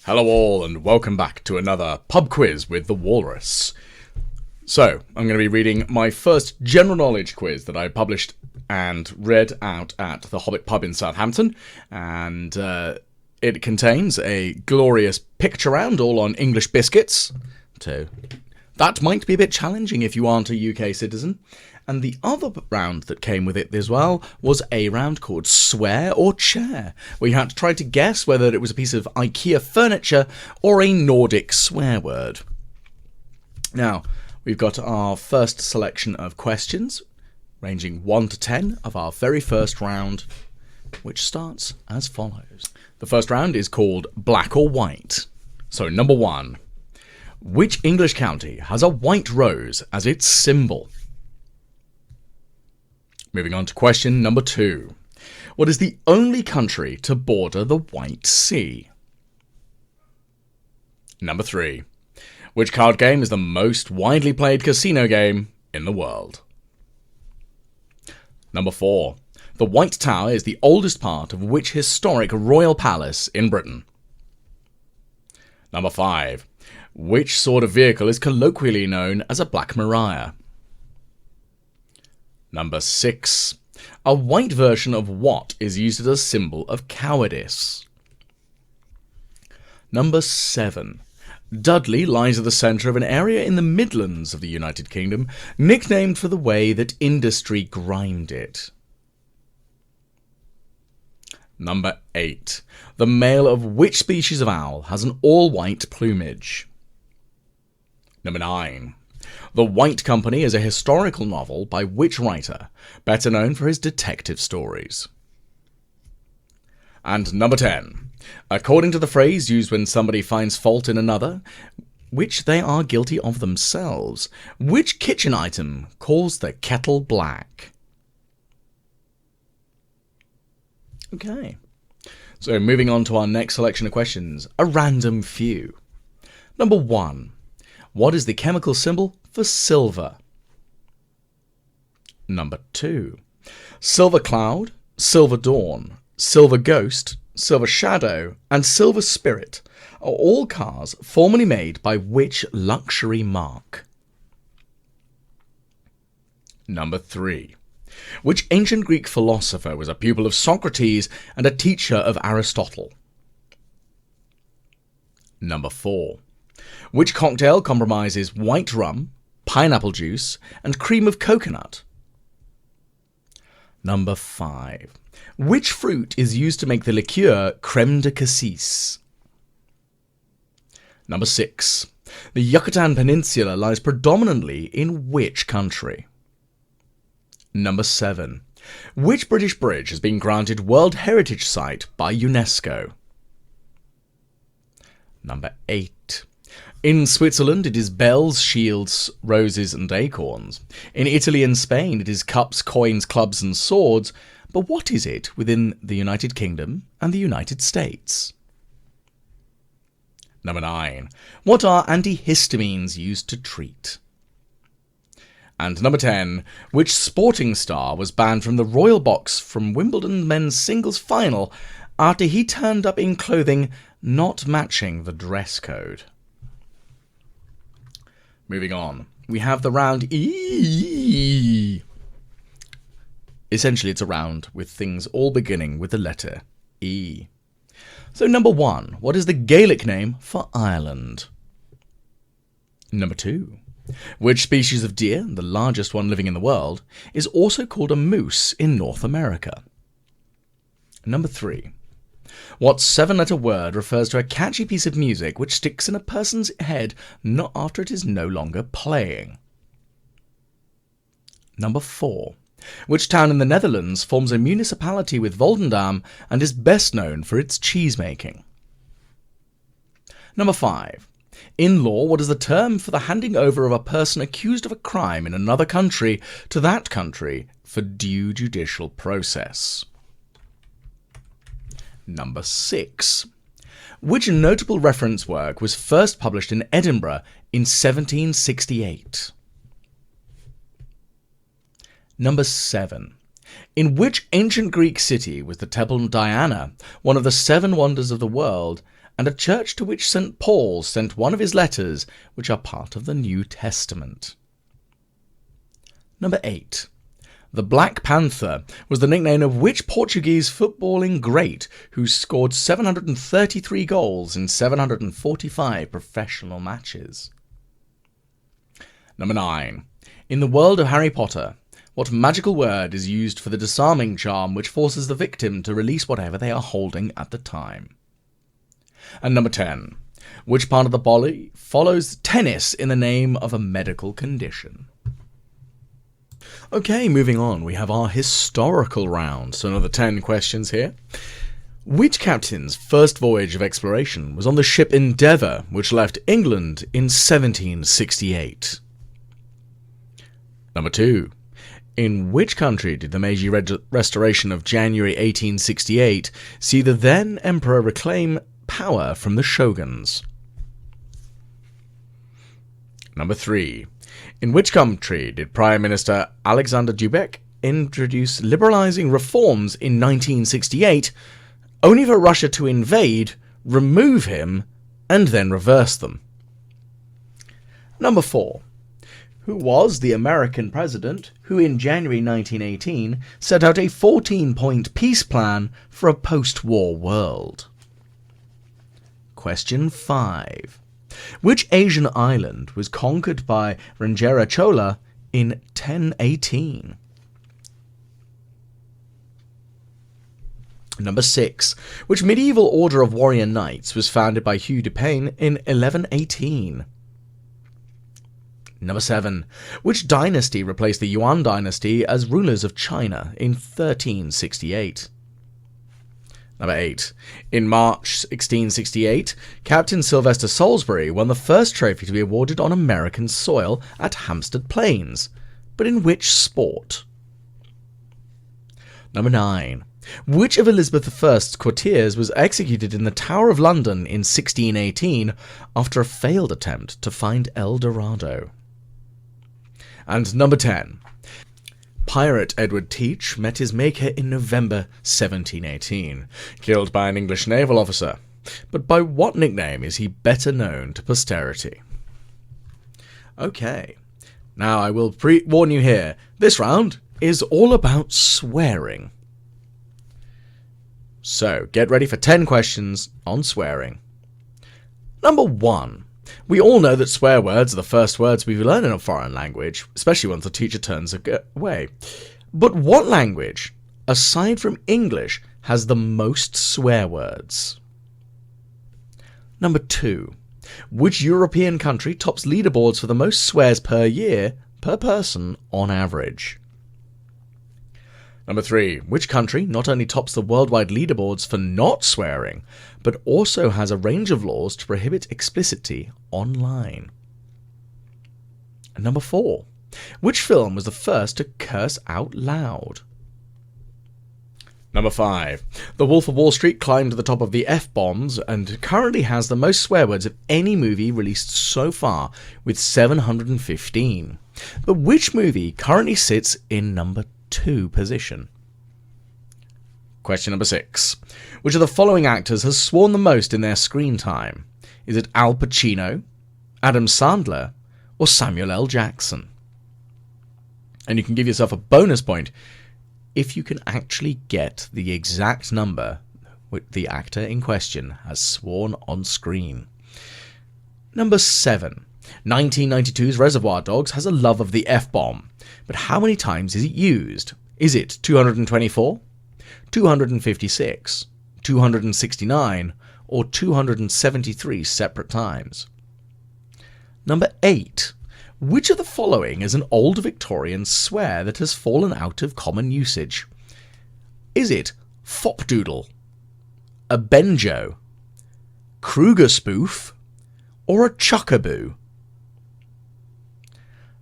Hello all, and welcome back to another pub quiz with the Walrus. So, I'm going to be reading my first general knowledge quiz that I published and read out at the Hobbit pub in Southampton, and it contains a glorious picture round all on English biscuits, so that might be a bit challenging if you aren't a UK citizen. And the other round that came with it as well was a round called Swear or Chair, where you had to try to guess whether it was a piece of IKEA furniture or a Nordic swear word. Now, we've got our first selection of questions, ranging 1 to 10 of our very first round, which starts as follows. The first round is called Black or White. So, number 1. Which English county has a white rose as its symbol? Moving on to question number 2. What is the only country to border the White Sea? Number 3. Which card game is the most widely played casino game in the world? Number 4. The White Tower is the oldest part of which historic royal palace in Britain? Number 5. Which sort of vehicle is colloquially known as a Black Maria? Number 6. A white version of what is used as a symbol of cowardice? Number 7. Dudley lies at the centre of an area in the Midlands of the United Kingdom, nicknamed for the way that industry grind it. Number 8. The male of which species of owl has an all-white plumage? Number 9. The White Company is a historical novel by which writer, better known for his detective stories? And number 10. According to the phrase used when somebody finds fault in another, which they are guilty of themselves, which kitchen item calls the kettle black? Okay. So moving on to our next selection of questions, a random few. Number 1. What is the chemical symbol for silver? Number 2. Silver cloud, silver dawn, silver ghost, silver shadow, and silver spirit are all cars formerly made by which luxury marque? Number 3. Which ancient Greek philosopher was a pupil of Socrates and a teacher of Aristotle? Number 4. Which cocktail compromises white rum, pineapple juice, and cream of coconut? Number 5. Which fruit is used to make the liqueur crème de cassis? Number 6. The Yucatan Peninsula lies predominantly in which country? Number 7. Which British bridge has been granted World Heritage Site by UNESCO? Number 8. In Switzerland, it is bells, shields, roses, and acorns. In Italy and Spain, it is cups, coins, clubs, and swords. But what is it within the United Kingdom and the United States? Number 9. What are antihistamines used to treat? And number 10. Which sporting star was banned from the Royal Box from Wimbledon men's singles final after he turned up in clothing not matching the dress code? Moving on, we have the round E. Essentially, it's a round with things all beginning with the letter E. So, number 1, what is the Gaelic name for Ireland? Number 2, which species of deer, the largest one living in the world, is also called a moose in North America? Number 3, what 7-letter word refers to a catchy piece of music which sticks in a person's head not after it is no longer playing? Number 4. Which town in the Netherlands forms a municipality with Volendam and is best known for its cheese-making? Number 5. In law, what is the term for the handing over of a person accused of a crime in another country to that country for due judicial process? Number 6. Which notable reference work was first published in Edinburgh in 1768? Number 7. In which ancient Greek city was the Temple of Diana, one of the 7 wonders of the world, and a church to which St. Paul sent one of his letters, which are part of the New Testament. Number 8. The Black Panther was the nickname of which Portuguese footballing great who scored 733 goals in 745 professional matches? Number 9. In the world of Harry Potter, what magical word is used for the disarming charm which forces the victim to release whatever they are holding at the time? And number 10. Which part of the body follows tennis in the name of a medical condition? Okay, moving on, we have our historical round, so another 10 questions here. Which captain's first voyage of exploration was on the ship Endeavour, which left England in 1768? Number 2. In which country did the Meiji Restoration of January 1868 see the then emperor reclaim power from the shoguns? Number 3. In which country did Prime Minister Alexander Dubek introduce liberalizing reforms in 1968, only for Russia to invade, remove him, and then reverse them? Number 4. Who was the American president who in January 1918 set out a 14-point peace plan for a post-war world? Question 5. Which Asian island was conquered by Ranjira Chola in 1018? Number 6. Which medieval order of warrior knights was founded by Hugh de Payne in 1118? Number 7. Which dynasty replaced the Yuan dynasty as rulers of China in 1368? Number 8. In March 1668, Captain Sylvester Salisbury won the first trophy to be awarded on American soil at Hampstead Plains, but in which sport? Number 9. Which of Elizabeth I's courtiers was executed in the Tower of London in 1618 after a failed attempt to find El Dorado? And number 10. Pirate Edward Teach met his maker in November 1718, killed by an English naval officer, but by what nickname is he better known to posterity? Okay, now I will warn you here, this round is all about swearing. So, get ready for 10 questions on swearing. Number 1. We all know that swear words are the first words we learn in a foreign language, especially once the teacher turns away. But what language, aside from English, has the most swear words? Number 2. Which European country tops leaderboards for the most swears per year, per person, on average? Number 3. Which country not only tops the worldwide leaderboards for not swearing, but also has a range of laws to prohibit explicitly online? And number 4. Which film was the first to curse out loud? Number 5. The Wolf of Wall Street climbed to the top of the F-bombs and currently has the most swear words of any movie released so far, with 715. But which movie currently sits in number 2 position? Question number 6. Which of the following actors has sworn the most in their screen time? Is it Al Pacino, Adam Sandler, or Samuel L. Jackson? And you can give yourself a bonus point if you can actually get the exact number the actor in question has sworn on screen. Number 7. 1992's Reservoir Dogs has a love of the F-bomb, but how many times is it used? Is it 224, 256, 269, or 273 separate times? Number 8. Which of the following is an old Victorian swear that has fallen out of common usage? Is it fopdoodle, a benjo, Kruger spoof, or a chuckaboo?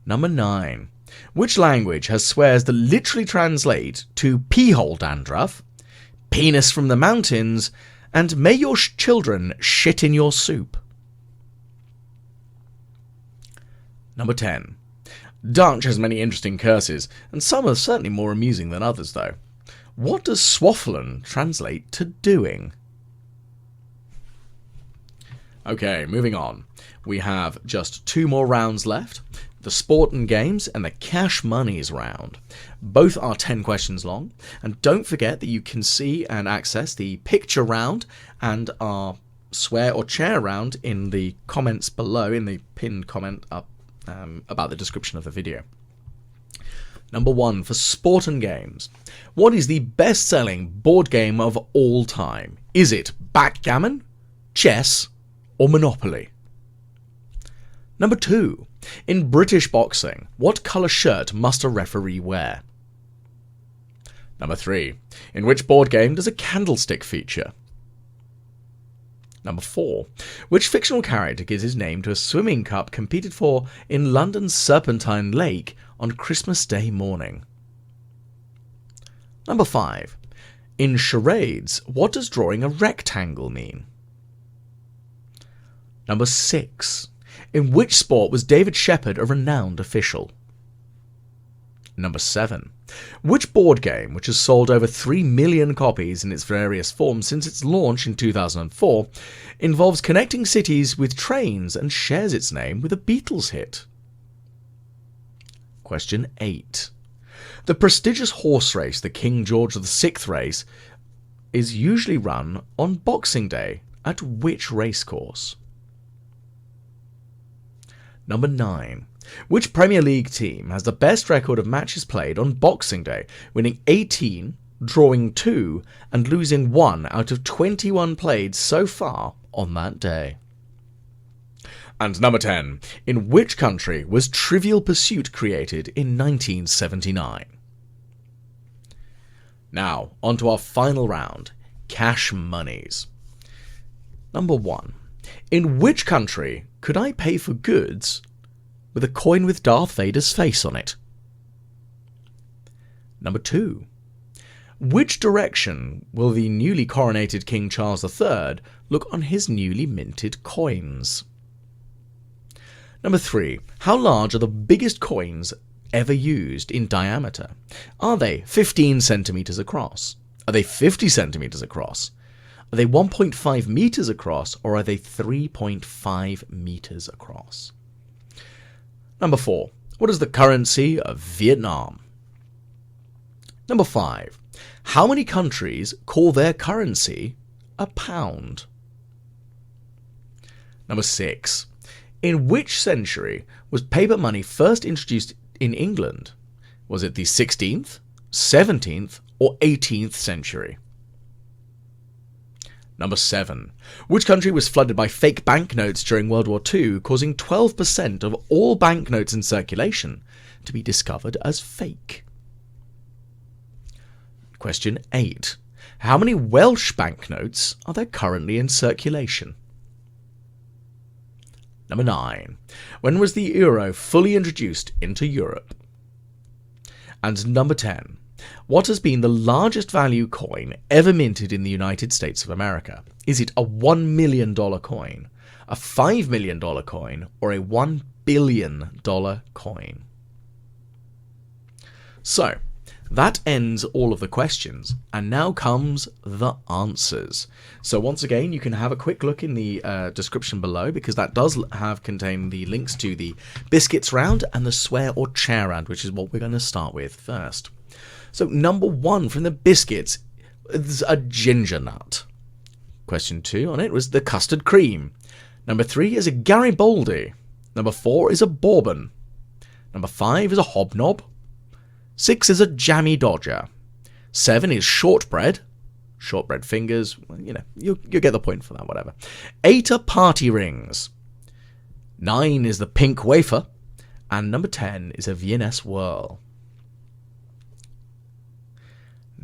Number 9. Which language has swears that literally translate to pee-hole dandruff, penis from the mountains, and may your children shit in your soup? Number 10. Dutch has many interesting curses, and some are certainly more amusing than others, though. What does swaffelen translate to doing? Okay, moving on. We have just 2 more rounds left. The Sport and Games and the Cash Monies round. Both are 10 questions long. And don't forget that you can see and access the picture round and our swear or chair round in the comments below, in the pinned comment up about the description of the video. Number 1 for Sport and Games. What is the best-selling board game of all time? Is it backgammon, chess, or Monopoly? Number 2. In British boxing, what colour shirt must a referee wear? Number 3. In which board game does a candlestick feature? Number 4. Which fictional character gives his name to a swimming cup competed for in London's Serpentine Lake on Christmas Day morning? Number 5. In charades, what does drawing a rectangle mean? Number 6. In which sport was David Shepherd a renowned official? Number 7. Which board game, which has sold over 3 million copies in its various forms since its launch in 2004, involves connecting cities with trains and shares its name with a Beatles hit? Question 8. The prestigious horse race, the King George VI race, is usually run on Boxing Day at which racecourse? Number 9. Which Premier League team has the best record of matches played on Boxing Day, winning 18, drawing 2, and losing 1 out of 21 played so far on that day? And number 10. In which country was Trivial Pursuit created in 1979? Now, on to our final round, Cash Monies. Number 1. In which country could I pay for goods with a coin with Darth Vader's face on it? Number 2. Which direction will the newly coronated King Charles III look on his newly minted coins? Number 3. How large are the biggest coins ever used in diameter? Are they 15 centimeters across? Are they 50 centimeters across? Are they 1.5 meters across, or are they 3.5 meters across? Number 4. What is the currency of Vietnam? Number 5. How many countries call their currency a pound? Number 6. In which century was paper money first introduced in England? Was it the 16th, 17th, or 18th century? Number 7. Which country was flooded by fake banknotes during World War II, causing 12% of all banknotes in circulation to be discovered as fake? Question 8. How many Welsh banknotes are there currently in circulation? Number 9. When was the euro fully introduced into Europe? And number 10. What has been the largest value coin ever minted in the United States of America? Is it a $1 million coin, a $5 million coin, or a $1 billion coin? So, that ends all of the questions, and now comes the answers. So once again, you can have a quick look in the description below, because that does contain the links to the biscuits round and the swear or chair round, which is what we're going to start with first. So number 1 from the biscuits is a ginger nut. Question 2 on it was the custard cream. Number 3 is a Garibaldi. Number 4 is a bourbon. Number 5 is a hobnob. 6 is a jammy dodger. 7 is shortbread. Shortbread fingers. Well, you know, you'll get the point for that, whatever. 8 are party rings. 9 is the pink wafer. And number 10 is a Viennese whirl.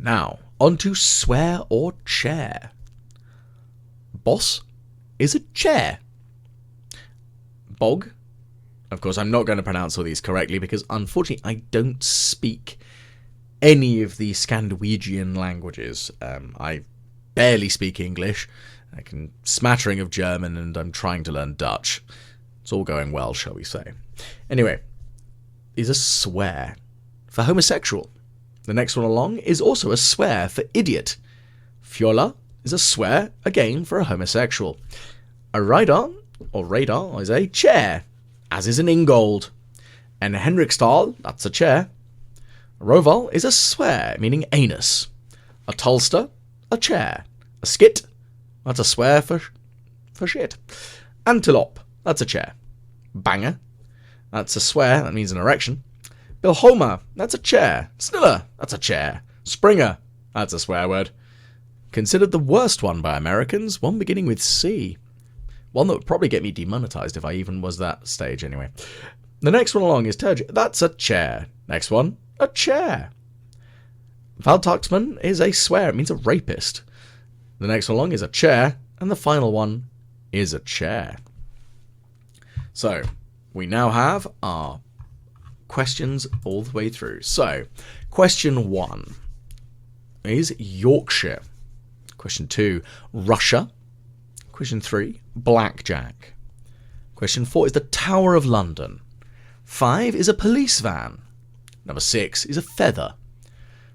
Now, on to swear or chair. Boss is a chair. Bog. Of course, I'm not going to pronounce all these correctly because, unfortunately, I don't speak any of the Scandinavian languages. I barely speak English. I can smattering of German, and I'm trying to learn Dutch. It's all going well, shall we say. Anyway, is a swear for homosexual. The next one along is also a swear for idiot. Fjolla is a swear, again, for a homosexual. A radar is a chair, as is an ingold. And Henriksdal, that's a chair. A roval is a swear, meaning anus. A tulster, a chair. A skit, that's a swear for shit. Antelope, that's a chair. Banger, that's a swear, that means an erection. Bilhoma, that's a chair. Sniller, that's a chair. Springer, that's a swear word. Considered the worst one by Americans, one beginning with C. One that would probably get me demonetized if I even was that stage anyway. The next one along is turgid. That's a chair. Next one, a chair. Valtaxman is a swear. It means a rapist. The next one along is a chair. And the final one is a chair. So, we now have our questions all the way through. So, question 1 is Yorkshire. Question 2, Russia. Question 3, blackjack. Question 4 is the Tower of London. 5 is a police van. Number 6 is a feather.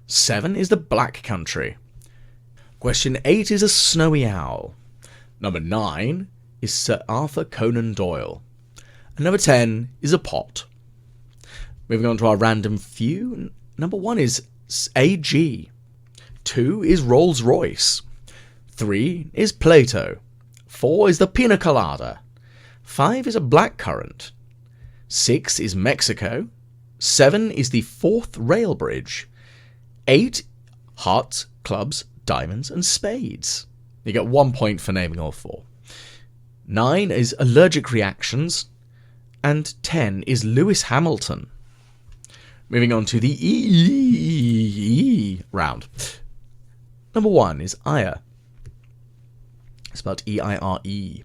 7 is the Black Country. Question 8 is a snowy owl. Number 9 is Sir Arthur Conan Doyle. And number 10 is a pot. Moving on to our random few. Number 1 is AG. 2 is Rolls Royce. 3 is Plato. 4 is the Pina Colada. 5 is a blackcurrant. 6 is Mexico. 7 is the Forth Rail Bridge. 8, hearts, clubs, diamonds, and spades. You get 1 point for naming all 4. 9 is allergic reactions. And 10 is Lewis Hamilton. Moving on to the E round. Number 1 is Ire. Spelled E-I-R-E.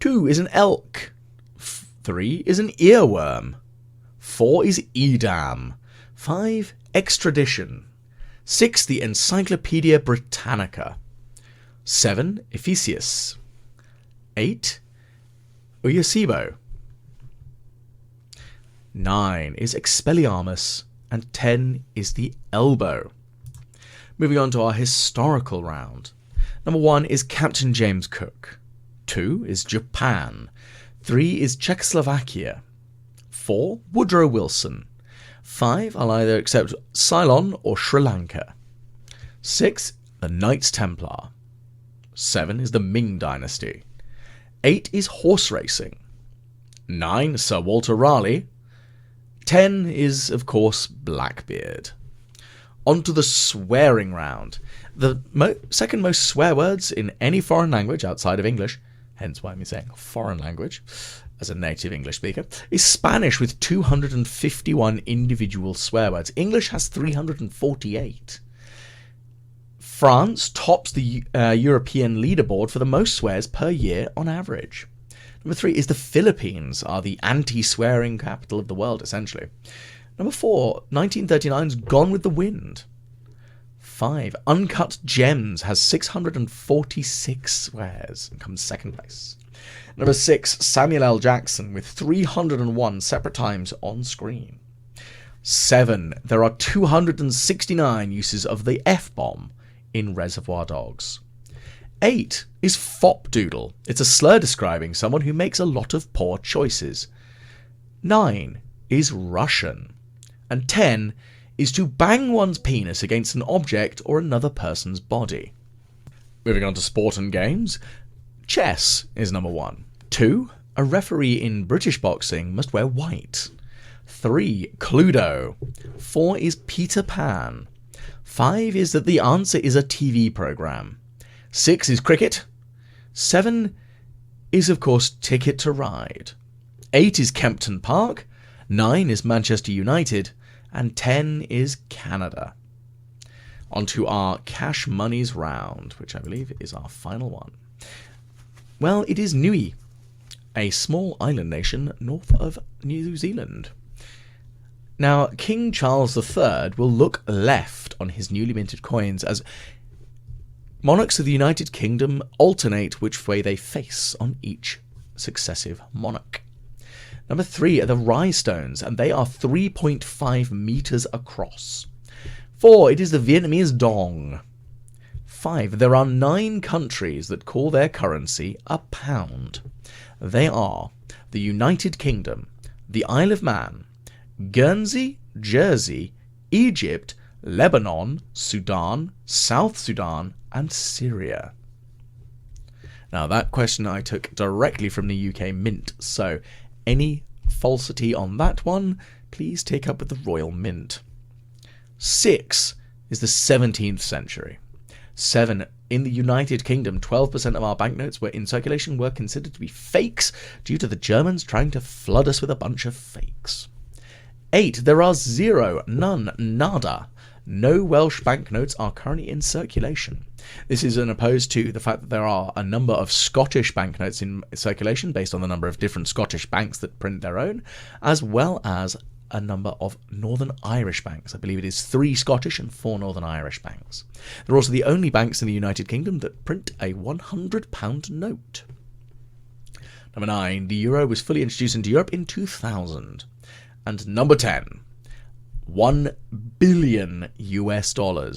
2 is an elk. 3 is an earworm. 4 is Edam. 5, extradition. 6, the Encyclopedia Britannica. 7, Ephesus. 8, Uyosibo. 9 is Expelliarmus. And 10 is the elbow. Moving on to our historical round. Number 1 is Captain James Cook. 2 is Japan. 3 is Czechoslovakia. 4, Woodrow Wilson. 5, I'll either accept Ceylon or Sri Lanka. 6, the Knights Templar. 7 is the Ming Dynasty. 8 is horse racing. 9, Sir Walter Raleigh. 10 is, of course, Blackbeard. On to the swearing round. The second most swear words in any foreign language outside of English, hence why I'm saying foreign language as a native English speaker, is Spanish with 251 individual swear words. English has 348. France tops the European leaderboard for the most swears per year on average. Number 3 is the Philippines, are the anti-swearing capital of the world, essentially. Number 4, 1939's Gone with the Wind. 5, Uncut Gems has 646 swears and comes second place. Number 6, Samuel L. Jackson with 301 separate times on screen. 7, there are 269 uses of the F-bomb in Reservoir Dogs. 8 is Fopdoodle. It's a slur describing someone who makes a lot of poor choices. 9 is Russian. And 10 is to bang one's penis against an object or another person's body. Moving on to sport and games. Chess is number 1. 2, a referee in British boxing must wear white. 3, Cluedo. 4 is Peter Pan. 5 is that the answer is a TV program. 6 is cricket. 7 is, of course, Ticket to Ride. 8 is Kempton Park. 9 is Manchester United. And 10 is Canada. On to our Cash Monies round, which I believe is our final one. Well, it is Niue, a small island nation north of New Zealand. Now, King Charles III will look left on his newly minted coins as monarchs of the United Kingdom alternate which way they face on each successive monarch. Number 3 are the Rye Stones, and they are 3.5 meters across. 4, it is the Vietnamese dong. 5, there are 9 countries that call their currency a pound. They are the United Kingdom, the Isle of Man, Guernsey, Jersey, Egypt, Lebanon, Sudan, South Sudan, and Syria. Now, that question I took directly from the UK Mint, so any falsity on that one, please take up with the Royal Mint. 6 is the 17th century. 7, in the United Kingdom, 12% of our banknotes were in circulation were considered to be fakes due to the Germans trying to flood us with a bunch of fakes. 8, there are 0, none, nada. No Welsh banknotes are currently in circulation. This is as opposed to the fact that there are a number of Scottish banknotes in circulation based on the number of different Scottish banks that print their own, as well as a number of Northern Irish banks. I believe it is 3 Scottish and 4 Northern Irish banks. They're also the only banks in the United Kingdom that print a £100 note. Number 9, the euro was fully introduced into Europe in 2000. And number 10, $1 billion US. I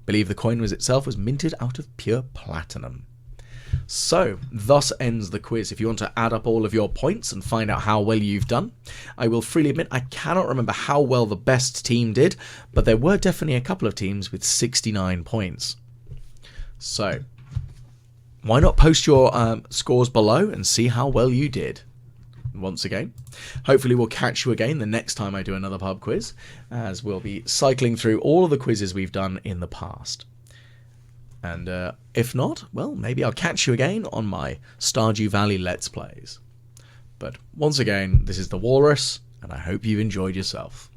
believe the coin was minted out of pure platinum. So, thus ends the quiz. If you want to add up all of your points and find out how well you've done, I will freely admit I cannot remember how well the best team did, but there were definitely a couple of teams with 69 points. So, why not post your scores below and see how well you did? Once again, hopefully we'll catch you again the next time I do another pub quiz, as we'll be cycling through all of the quizzes we've done in the past. And if not, well, maybe I'll catch you again on my Stardew Valley Let's Plays. But once again, this is the Walrus, and I hope you've enjoyed yourself.